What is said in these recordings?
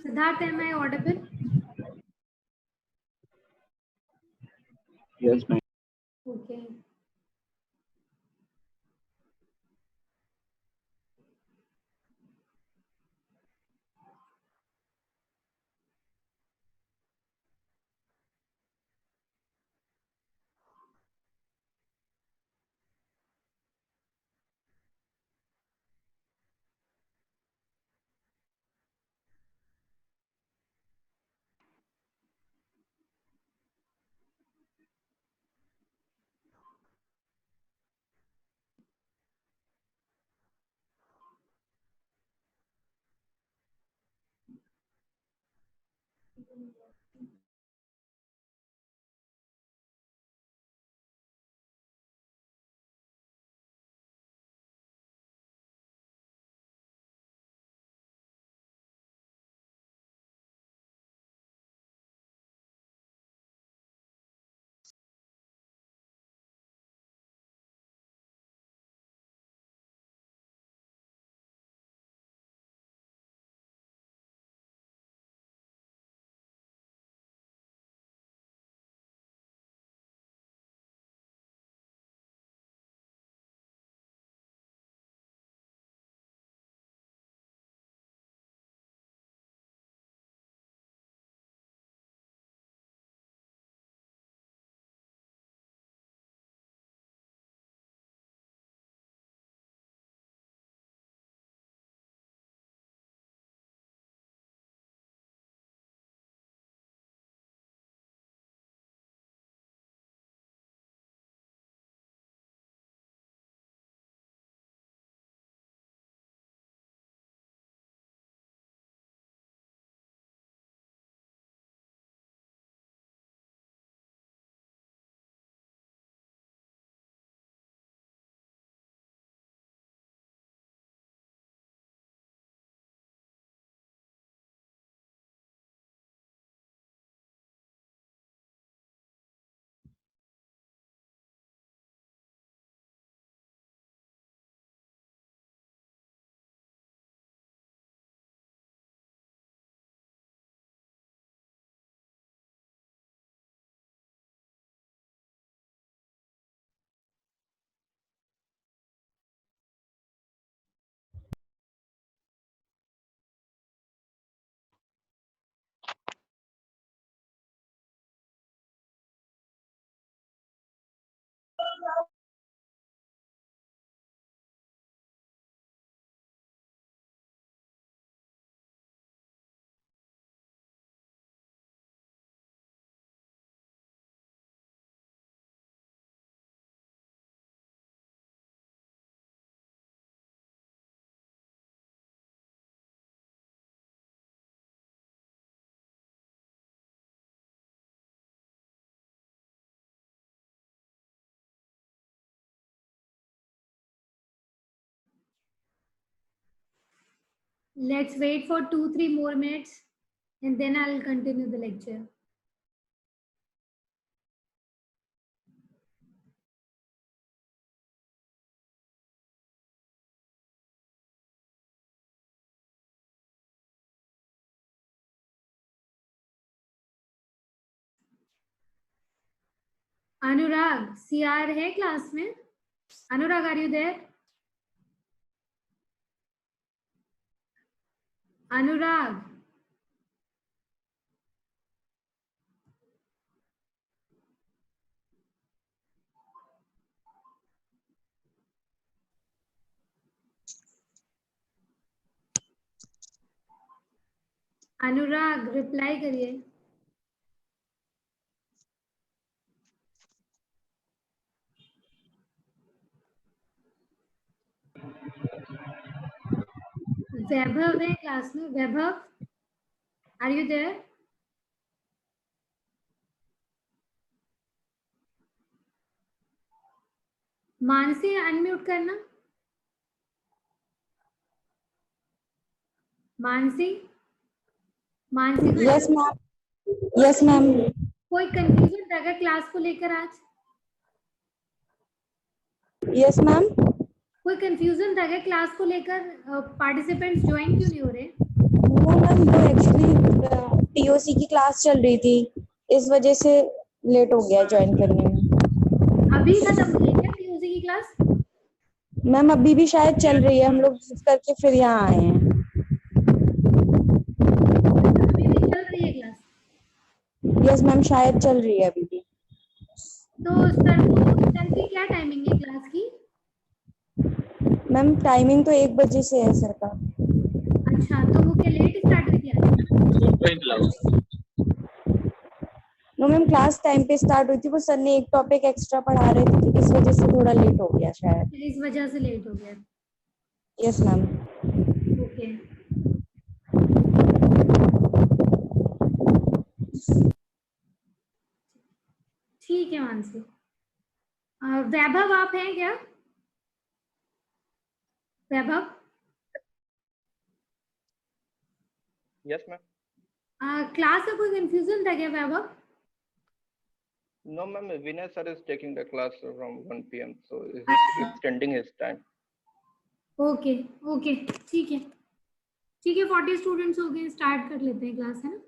Siddharth, am I audible? Yes, ma'am. Okay. Let's wait for 2-3 more minutes and then I'll continue the lecture. Anurag, CR है class में? Anurag, are you there? Anurag. Anurag reply करिए. वैभव है class में. Vaibhav, are you there? Mansi unmute करना. Mansi. Yes ma'am. Yes ma'am. कोई confusion था क्या class को लेकर आज? Yes ma'am. कोई कंफ्यूजन था क्या क्लास को लेकर? पार्टिसिपेंट्स ज्वाइन क्यों नहीं हो रहे? वो मैम वो एक्चुअली टीओसी की क्लास चल रही थी, इस वजह से लेट हो गया ज्वाइन करने में। अभी खत्म हुई है क्या टीओसी की क्लास? मैम अभी भी शायद चल रही है, हम लोग करके फिर यहाँ आए हैं। अभी भी चल रही है क्लास? यस मैम, शायद चल रही है अभी भी। तो सर की क्या टाइमिंग है क्लास की? मैम टाइमिंग तो 1 बजे से है सर का। अच्छा, तो वो क्या लेट स्टार्ट हुई थी आज? नो मैम, क्लास टाइम पे स्टार्ट हुई थी, वो सर ने एक टॉपिक एक्स्ट्रा पढ़ा रहे थे, तो इस वजह से थोड़ा लेट हो गया शायद। इस वजह से लेट हो गया। Yes ma'am. ओके। ठीक है मानसी। वैभव आप हैं क्या? वैभव? Yes, ma'am. क्लास में कोई कंफ्यूजन था क्या वैभव? No, ma'am. Vinay sir is taking the class from 1 p.m. So he's extending his time. Okay okay, ठीक है ठीक है। 40 स्टूडेंट्स हो गए, स्टार्ट कर लेते हैं क्लास, है ना?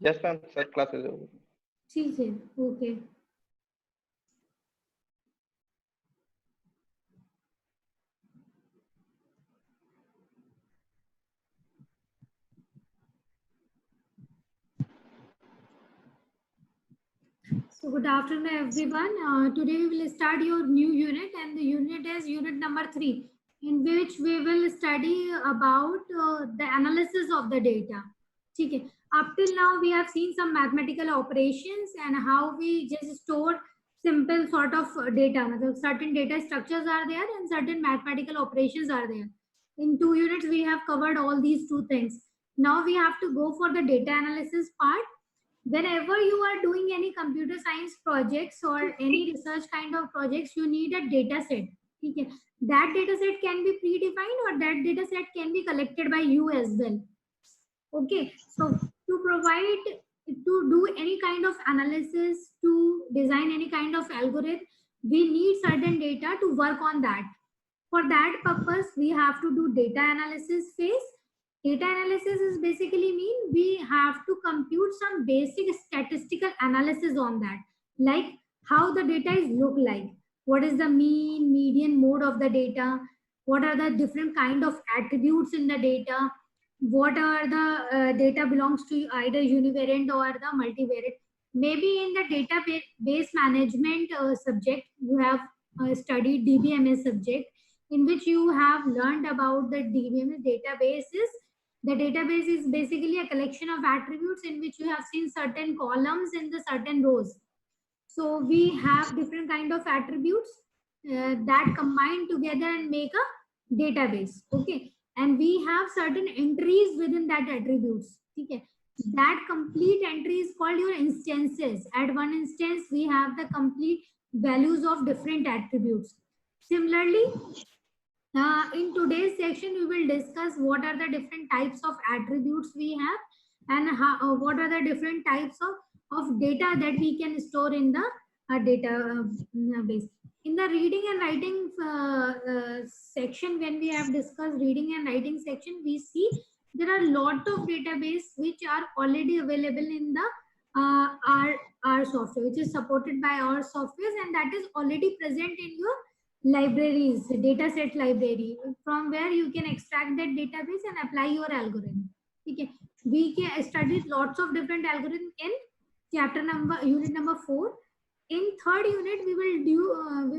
Yes, ma'am. Sir, class is over. ठीक है, okay. So good afternoon everyone. Today we will start your new unit, and the unit is unit number 3, in which we will study about the analysis of the data. ठीक है, up till now we have seen some mathematical operations and how we just store simple sort of data. मतलब certain data structures are there and certain mathematical operations are there. In 2 units we have covered all these 2 things. Now we have to go for the data analysis part. Whenever you are doing any computer science projects or any research kind of projects, you need a data set. Okay, that data set can be predefined or that data set can be collected by you as well. Okay, so to provide, to do any kind of analysis, to design any kind of algorithm, we need certain data to work on that. For that purpose, we have to do data analysis phase. Data analysis is basically mean we have to compute some basic statistical analysis on that, like how the data is look like, what is the mean, median, mode of the data, what are the different kind of attributes in the data, what are the data belongs to either univariate or the multivariate. Maybe in the database management subject, you have studied DBMS subject, in which you have learned about the DBMS databases. The database is basically a collection of attributes in which you have seen certain columns in the certain rows. So we have different kind of attributes that combine together and make a database. Okay, and we have certain entries within that attributes. Okay, that complete entry is called your instances. At one instance, we have the complete values of different attributes. Similarly, in today's section, we will discuss what are the different types of attributes we have and what are the different types of data that we can store in the database. In the reading and writing section, when we have discussed reading and writing section, we see there are a lot of database which are already available in the our software, which is supported by our softwares, and that is already present in your libraries, data set library, from where you can extract that database and apply your algorithm. Okay, we can study lots of different algorithms in unit number 4. In third unit, we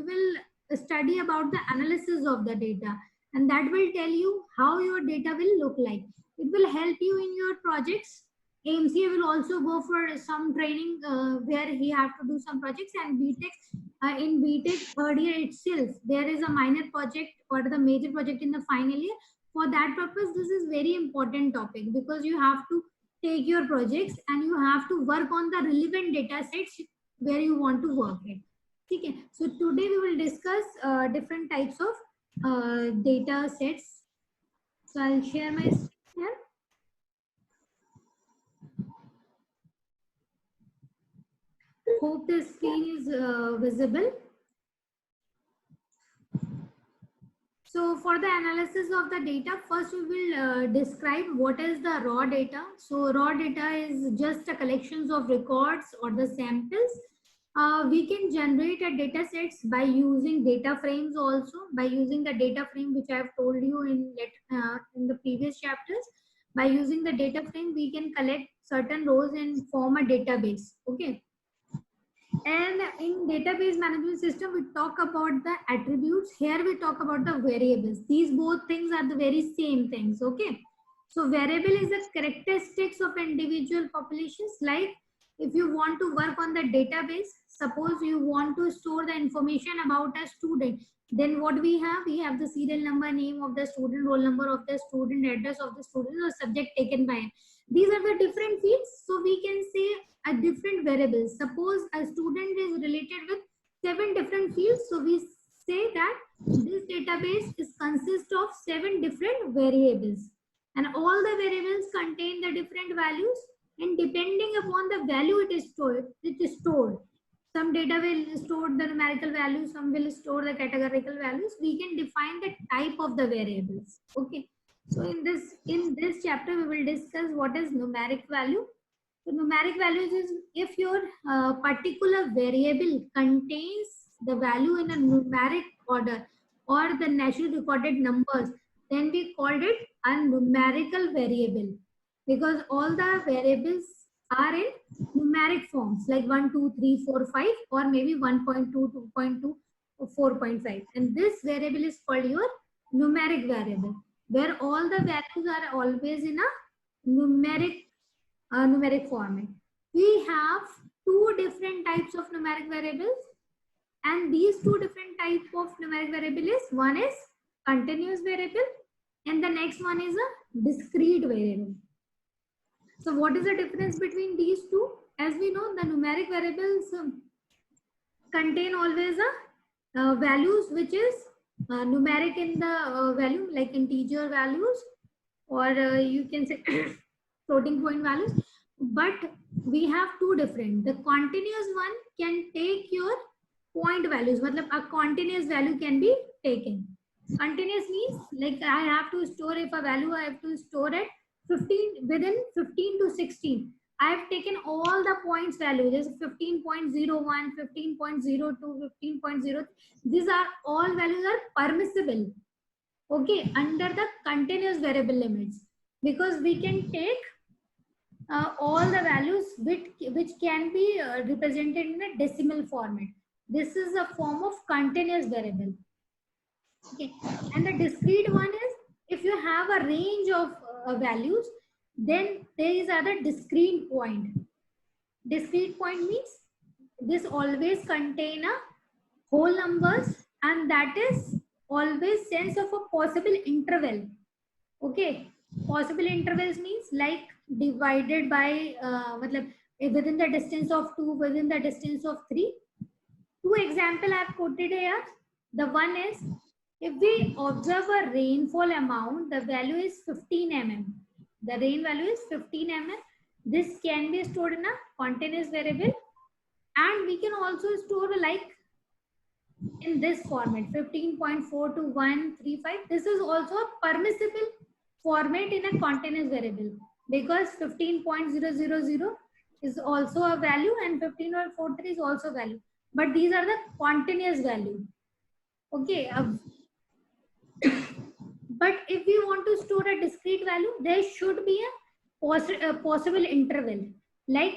will study about the analysis of the data, and that will tell you how your data will look like. It will help you in your projects. AMCA will also go for some training where he have to do some projects, and BTech, in BTech third year itself, there is a minor project or the major project in the final year. For that purpose, this is very important topic because you have to take your projects and you have to work on the relevant data sets where you want to work it. Okay, so today we will discuss different types of data sets. So I'll share my screen here. Hope the screen is visible. So for the analysis of the data, first we will describe what is the raw data. So raw data is just a collections of records or the samples. We can generate a data sets by using data frames also, by using the data frame which I have told you in the previous chapters. By using the data frame, we can collect certain rows and form a database. Okay. And in database management system, we talk about the attributes. Here we talk about the variables. These both things are the very same things. Okay. So variable is the characteristics of individual populations. Like if you want to work on the database, suppose you want to store the information about a student, then what we have the serial number, name of the student, roll number of the student, address of the student, or subject taken by him. These are the different fields. So we can say a different variables. Suppose a student is related with 7 different fields. So we say that this database is consist of 7 different variables, and all the variables contain the different values, and depending upon the value it is stored. Some data will store the numerical values, some will store the categorical values. We can define the type of the variables. Okay. So in this chapter, we will discuss what is numeric value. So numeric values is if your particular variable contains the value in a numeric order or the naturally recorded numbers, then we called it a numerical variable, because all the variables are in numeric forms like 1, 2, 3, 4, 5, or maybe 1.2, 2.2, 4.5. And this variable is called your numeric variable, where all the values are always in a numeric format. We have 2 different types of numeric variables, and these 2 different types of numeric variable is, one is continuous variable and the next one is a discrete variable. So what is the difference between these two? As we know, the numeric variables contain always a values which is numeric in the value, like integer values, or you can say floating point values. But we have 2 different. The continuous one can take your point values. Matlab a continuous value can be taken. Continuous means like I have to store, if a value I have to store it 15 within 15 to 16. I have taken all the points values, there's 15.01, 15.02, 15.03. These are all values are permissible, okay, under the continuous variable limits, because we can take all the values which can be represented in a decimal format. This is a form of continuous variable. Okay, and the discrete one is if you have a range of values, then these are the discrete point. Discrete point means this always contain a whole numbers, and that is always sense of a possible interval. Okay, possible intervals means like divided by within the distance of 2, within the distance of 3. 2 example I have quoted here. The one is, if we observe a rainfall amount, the value is 15 mm. The rain value is 15 mm. This can be stored in a continuous variable, and we can also store like in this format 15.4 to 135. This is also a permissible format in a continuous variable, because 15.000 is also a value and 15.43 is also a value, but these are the continuous value. Okay. But if we want to store a discrete value, there should be a possible interval. Like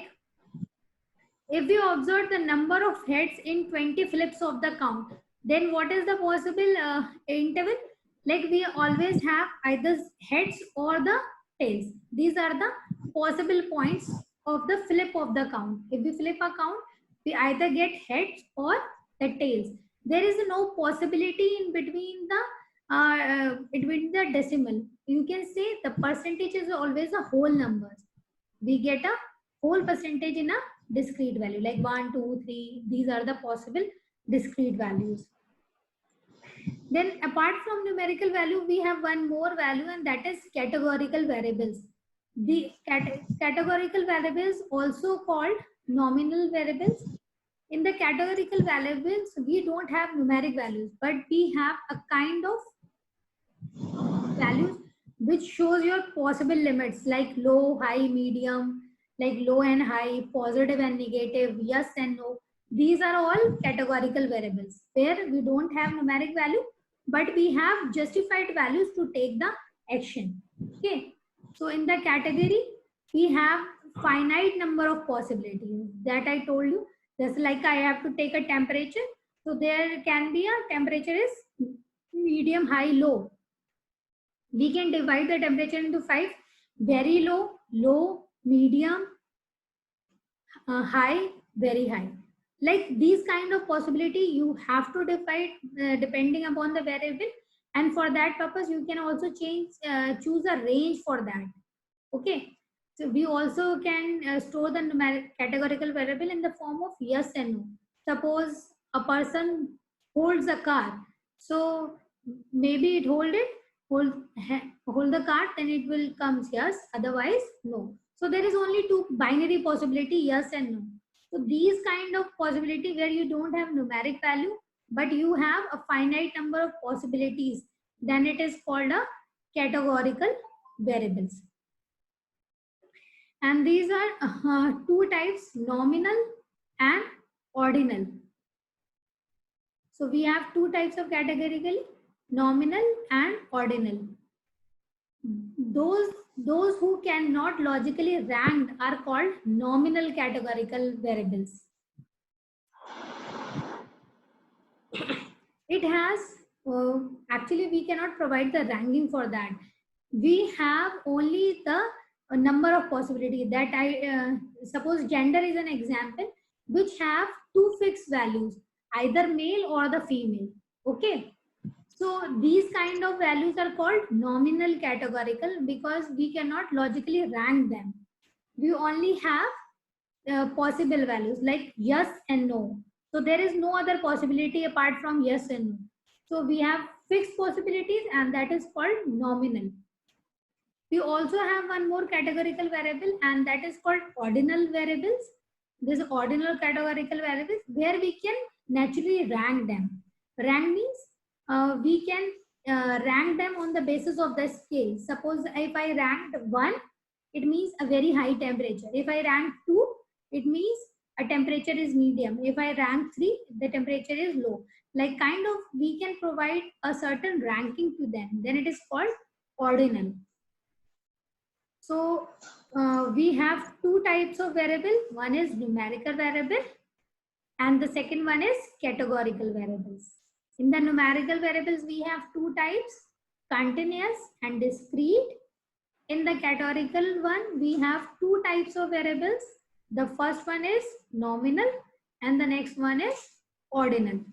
if we observe the number of heads in 20 flips of the count, then what is the possible interval? Like we always have either heads or the tails. These are the possible points of the flip of the count. If we flip a count, we either get heads or the tails. There is no possibility in between the decimal. You can say the percentage is always a whole numbers. We get a whole percentage in a discrete value, like 1, 2, 3. These are the possible discrete values. Then apart from numerical value, we have one more value, and that is categorical variables. The categorical variables, also called nominal variables. In the categorical variables, we don't have numeric values, but we have a kind of values which shows your possible limits like low, high, medium, like low and high, positive and negative, yes and no. These are all categorical variables where we don't have numeric value, but we have justified values to take the action. Okay. So in the category, we have finite number of possibilities that I told you. Just like I have to take a temperature. So there can be a temperature is medium, high, low. We can divide the temperature into 5: very low, low, medium, high, very high. Like these kind of possibility you have to divide depending upon the variable, and for that purpose you can also choose a range for that. Okay, so we also can store the numeric categorical variable in the form of yes and no. Suppose a person holds a car, so maybe it hold the card, then it will comes yes, otherwise no. So there is only two binary possibility, yes and no. So these kind of possibility where you don't have numeric value but you have a finite number of possibilities, then it is called a categorical variables. And these are two types, nominal and ordinal. So we have two types of categorically, nominal and ordinal. Those who cannot logically ranked are called nominal categorical variables. It has actually we cannot provide the ranking for that. We have only the number of possibility that I suppose gender is an example which have two fixed values, either male or the female. Okay, so these kind of values are called nominal categorical because we cannot logically rank them. We only have possible values like yes and no. So there is no other possibility apart from yes and no. So we have fixed possibilities and that is called nominal. We also have one more categorical variable and that is called ordinal variables. This ordinal categorical variables where we can naturally rank them. Rank means we can rank them on the basis of the scale. Suppose if I ranked 1, it means a very high temperature. If I rank 2, it means a temperature is medium. If I rank 3, the temperature is low. Like kind of we can provide a certain ranking to them. Then it is called ordinal. So we have two types of variable. One is numerical variable and the second one is categorical variables. In the numerical variables, we have two types, continuous and discrete. In the categorical one, we have two types of variables. The first one is nominal and the next one is ordinal.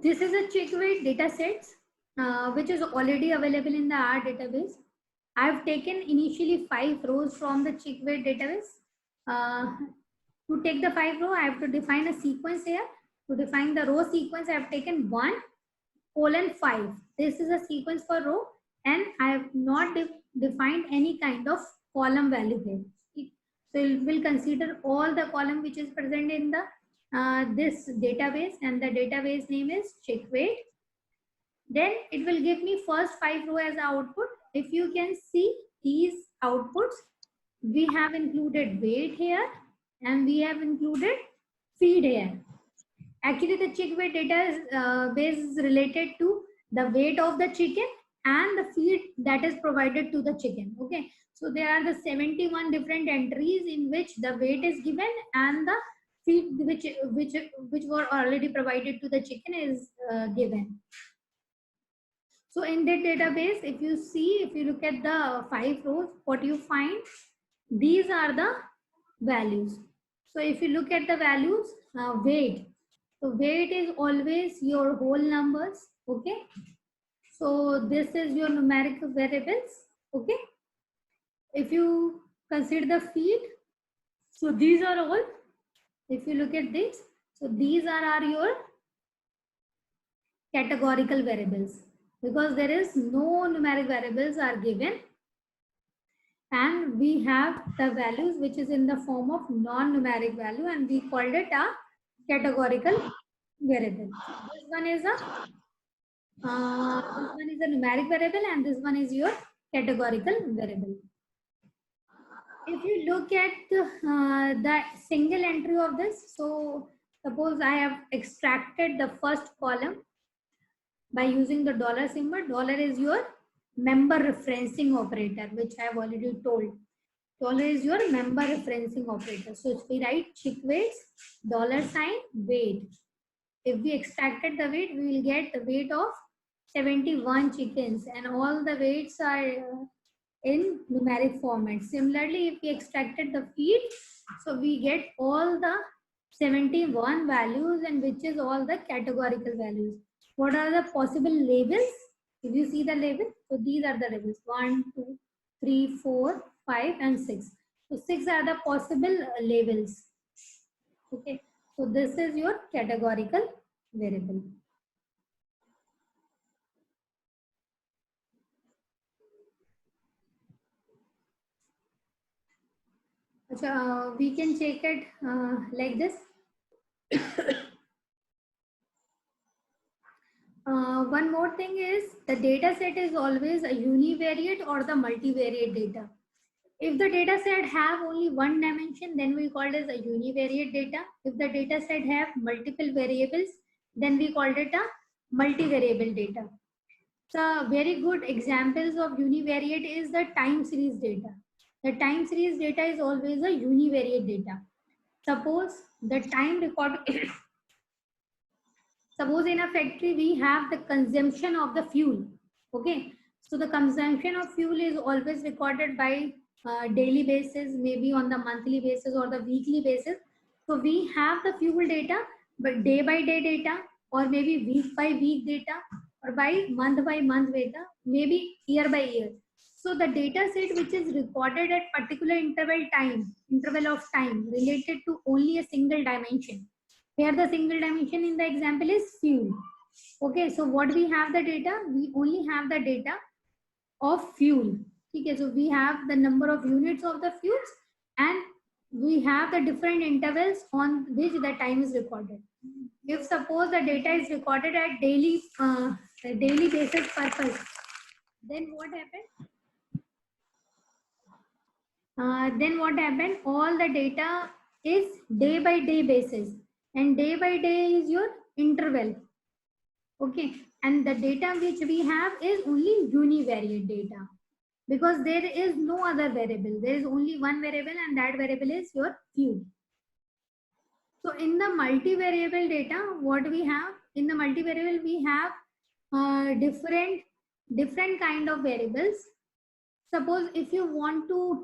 This is a Chick-Weight data set, which is already available in the R database. I have taken initially 5 rows from the Chick-Weight database. To take the 5 row, I have to define a sequence here. To define the row sequence, I have taken 1:5. This is a sequence for row, and I have not defined any kind of column value here. So we'll consider all the column which is present in the this database, and the database name is Chick-Weight. Then it will give me first 5 row as output. If you can see these outputs, we have included weight here and we have included feed here. Actually, the Chick-Weight data base is related to the weight of the chicken and the feed that is provided to the chicken. Okay, so there are the 71 different entries in which the weight is given and the feed which were already provided to the chicken is given. So in that database, if you look at the 5 rows, what you find, these are the values. So if you look at the values, weight. So weight is always your whole numbers. Okay. So this is your numeric variables. Okay. If you consider the feed, so these are all. If you look at this, so these are your categorical variables, because there is no numeric variables are given, and we have the values which is in the form of non-numeric value, and we called it a categorical variable. This one is a numeric variable, and this one is your categorical variable. If you look at the single entry of this, so suppose I have extracted the first column by using the dollar symbol. Dollar is your member referencing operator, which I have already told. Dollar is your member referencing operator. So if we write chick weights, $sign weight. If we extracted the weight, we will get the weight of 71 chickens, and all the weights are in numeric format. Similarly, if we extracted the feed, so we get all the 71 values, and which is all the categorical values. What are the possible labels? If you see the label, so these are the labels: 1, 2, 3, 4, 5, and 6. So 6 are the possible labels. Okay, so this is your categorical variable. We can check it like this. One more thing is the data set is always a univariate or the multivariate data. If the data set have only one dimension, then we call it as a univariate data. If the data set have multiple variables, then we call it a multivariable data. So very good examples of univariate is the time series data. The time series data is always a univariate data. Suppose the time record, suppose in a factory we have the consumption of the fuel. Okay, so the consumption of fuel is always recorded by daily basis, maybe on the monthly basis or the weekly basis. So we have the fuel data, but day by day data, or maybe week by week data, or by month data, maybe year by year. So the data set which is recorded at particular interval of time related to only a single dimension. Here the single dimension in the example is fuel. Okay, so what we have the data? We only have the data of fuel. Okay, so we have the number of units of the fuels, and we have the different intervals on which the time is recorded. If suppose the data is recorded at daily basis purpose, then what happened? All the data is day by day basis, and day by day is your interval. Okay, and the data which we have is only univariate data, because there is no other variable. There is only one variable, and that variable is your fuel. So in the multivariable data, what we have? In the multivariable, we have different kind of variables. Suppose if you want to,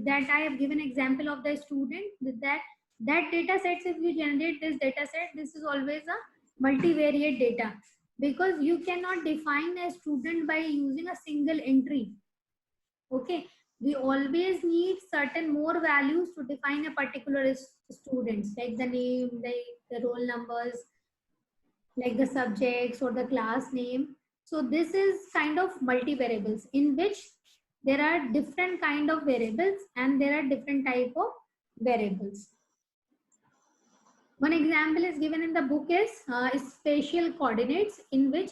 that I have given example of the student, with that data sets, if you generate this data set, this is always a multivariate data, because you cannot define a student by using a single entry. Okay, we always need certain more values to define a particular students, like the name, like the roll numbers, like the subjects or the class name. So this is kind of multivariables in which there are different kind of variables, and there are different type of variables. One example is given in the book is spatial coordinates, in which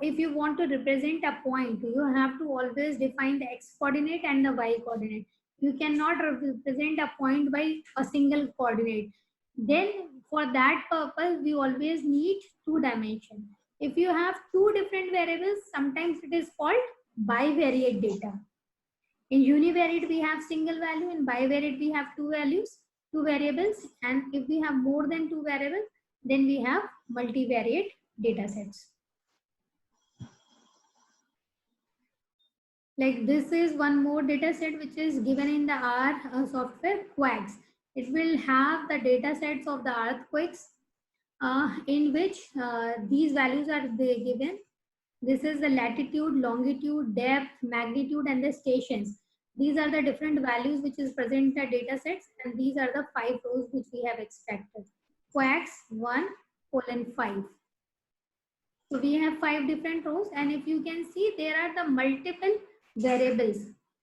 if you want to represent a point, you have to always define the x coordinate and the y coordinate. You cannot represent a point by a single coordinate. Then for that purpose, we always need two dimensions. If you have two different variables, sometimes it is called bivariate data. In univariate, we have single value. In bivariate, we have two variables. And if we have more than two variables, then we have multivariate data sets. Like this is one more data set which is given in the R software, Quags. It will have the data sets of the earthquakes in which these values are given. This is the latitude, longitude, depth, magnitude, and the stations. These are the different values which is present in the data sets, and these are the 5 rows which we have extracted. Quags 1:5. So we have 5 different rows, and if you can see, there are the multiple variables.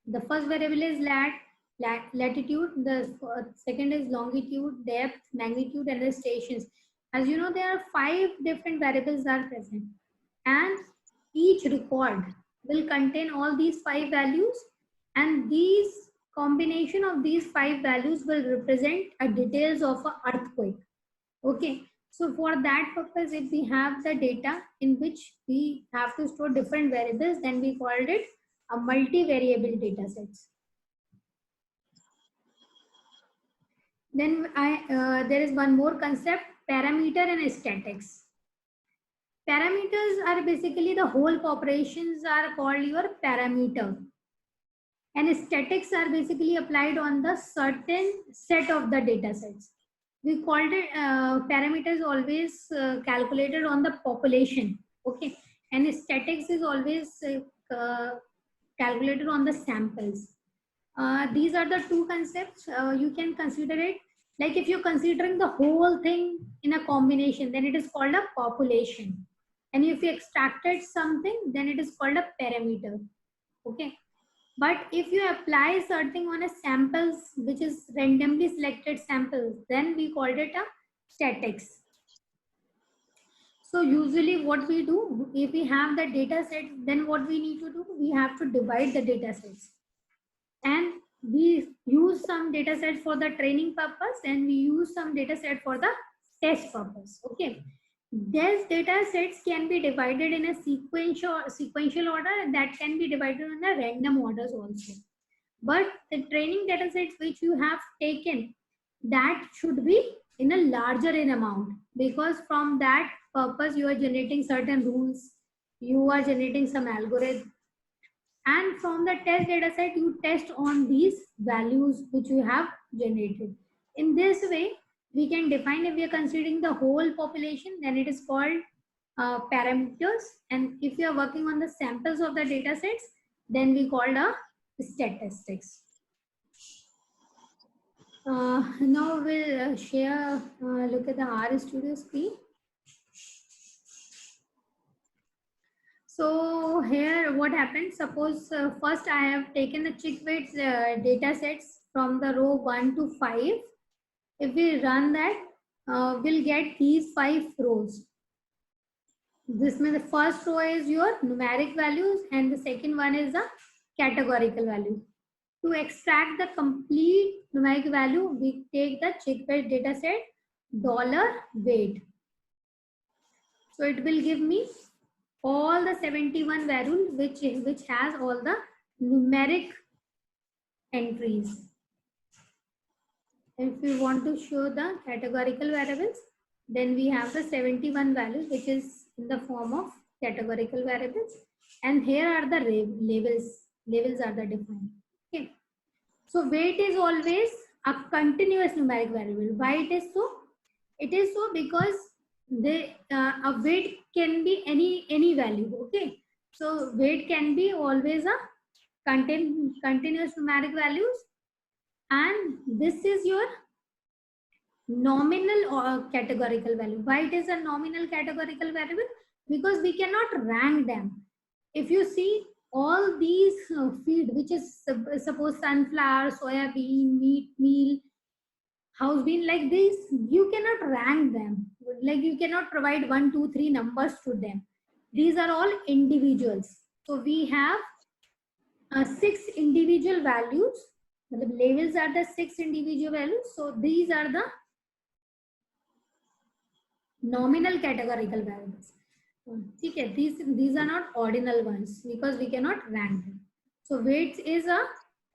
The first variable is latitude, the second is longitude, depth, magnitude, and the stations. As you know, there are 5 different variables are present, and each record will contain all these 5 values, and these combination of these 5 values will represent a details of an earthquake. Okay, so for that purpose, if we have the data in which we have to store different variables, then we called it a multivariable data sets. Then there is one more concept, parameter and statics. Parameters are basically the whole populations are called your parameter, and statics are basically applied on the certain set of the data sets. We called it parameters always calculated on the population, okay, and statics is always calculated on the samples. These are the two concepts. You can consider it like if you're considering the whole thing in a combination, then it is called a population, and if you extracted something, then it is called a parameter. Okay, but if you apply something on a samples, which is randomly selected samples, then we called it a statics. So usually what we do, if we have the data set, then what we need to do, we have to divide the data sets. And we use some data set for the training purpose, and we use some data set for the test purpose. Okay. These data sets can be divided in a sequential order, and that can be divided in a random orders also. But the training data sets which you have taken, that should be in a larger in amount, because from that purpose you are generating certain rules, you are generating some algorithm, and from the test data set you test on these values which you have generated. In this way, we can define, if we are considering the whole population, then it is called parameters, and if you are working on the samples of the data sets, then we call a statistics. Now we'll share, look at the RStudio screen. So here what happens, suppose first I have taken the Chick-Weights data sets from the row 1 to 5. If we run that, we'll get these 5 rows. This means the first row is your numeric values, and the second one is the categorical value. To extract the complete numeric value, we take the Chick-Weights data set $weight. So it will give me all the 71 values which has all the numeric entries. If we want to show the categorical variables, then we have the 71 values which is in the form of categorical variables, and here are the labels are the defined. Okay, so weight is always a continuous numeric variable. Why it is so? It is so because a weight can be any value. Okay, so weight can be always a continuous numeric values, and this is your nominal or categorical value. Why it is a nominal categorical variable? Because we cannot rank them. If you see all these feed, which is suppose sunflower, soya bean, meat, meal, house bean, like this, you cannot rank them. Like you cannot provide 1, 2, 3 numbers to them. These are all individuals. So we have 6 individual values. The labels are the 6 individual values. So these are the nominal categorical variables. Okay, these are not ordinal ones because we cannot rank them. So weights is a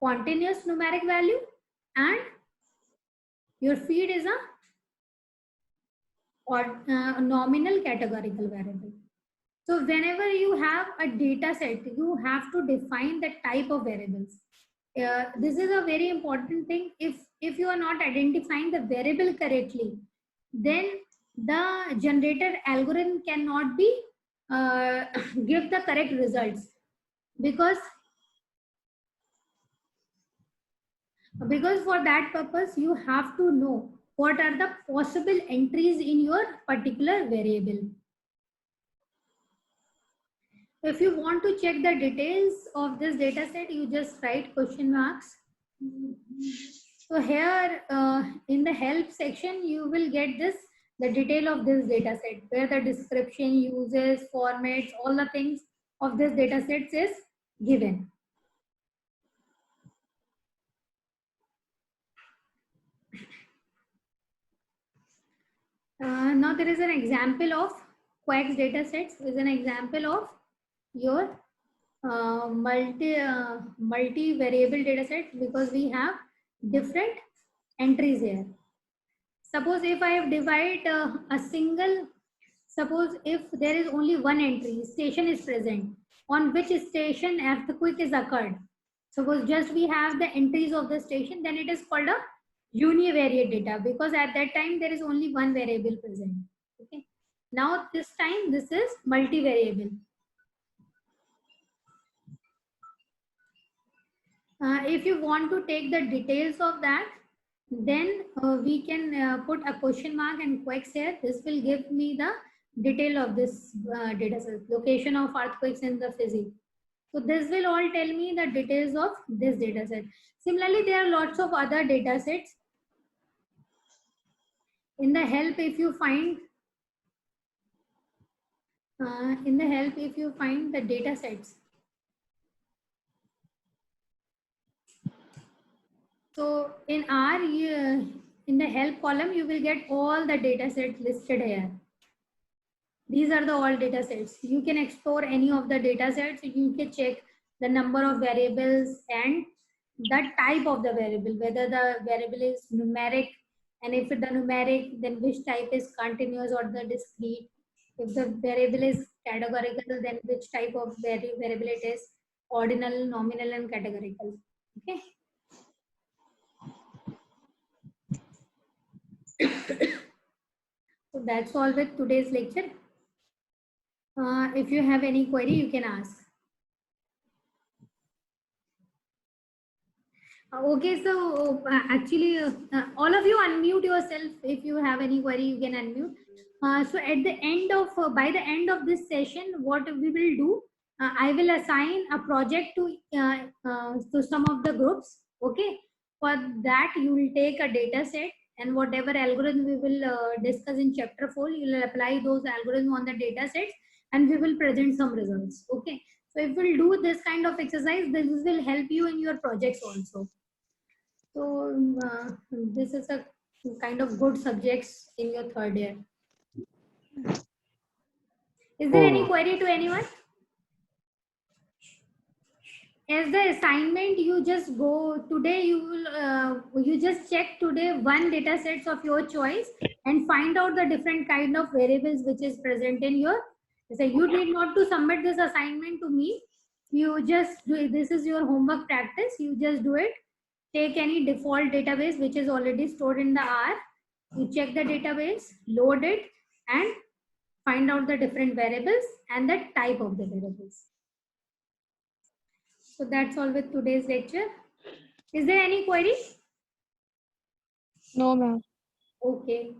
continuous numeric value, and your feed is a nominal categorical variable. So whenever you have a data set, you have to define the type of variables. This is a very important thing. If you are not identifying the variable correctly, then the generated algorithm cannot be give the correct results, because for that purpose you have to know what are the possible entries in your particular variable. If you want to check the details of this data set, you just write question marks. So here in the help section, you will get the detail of this data set, where the description, uses, formats, all the things of this data sets is given. Now there is an example of Quack's data sets. Is an example of your multi-variable data set, because we have different entries here. Suppose if I have divided suppose if there is only one entry, station is present, on which station earthquake is occurred. Suppose just we have the entries of the station, then it is called a univariate data, because at that time there is only one variable present. Okay. Now this time this is multivariable. If you want to take the details of that, then we can put a question mark and quakes here. This will give me the detail of this data set, location of earthquakes in the physics. So this will all tell me the details of this data set. Similarly, there are lots of other data sets. In the help, if you find the data sets. So in in the help column, you will get all the data sets listed here. These are the all data sets. You can explore any of the data sets. You can check the number of variables and the type of the variable, whether the variable is numeric, and if the numeric, then which type is continuous or the discrete. If the variable is categorical, then which type of variable it is, ordinal, nominal, and categorical. Okay. So that's all with today's lecture. If you have any query, you can ask. Okay, so actually, all of you unmute yourself. If you have any query, you can unmute. So at the end of, by the end of this session, what we will do, I will assign a project to some of the groups. Okay, for that you will take a data set, and whatever algorithm we will discuss in chapter 4, you will apply those algorithms on the data sets, and we will present some results. Okay, so if we'll do this kind of exercise, this will help you in your projects also. So this is a kind of good subjects in your third year. Is there any query to anyone? As the assignment, you just go today. You will you just check today one data sets of your choice and find out the different kind of variables which is present in your. So you need not to submit this assignment to me. You just do it. This is your homework practice. You just do it. Take any default database which is already stored in the R. You check the database, load it, and find out the different variables and the type of the variables. So that's all with today's lecture. Is there any query? No, ma'am. Okay.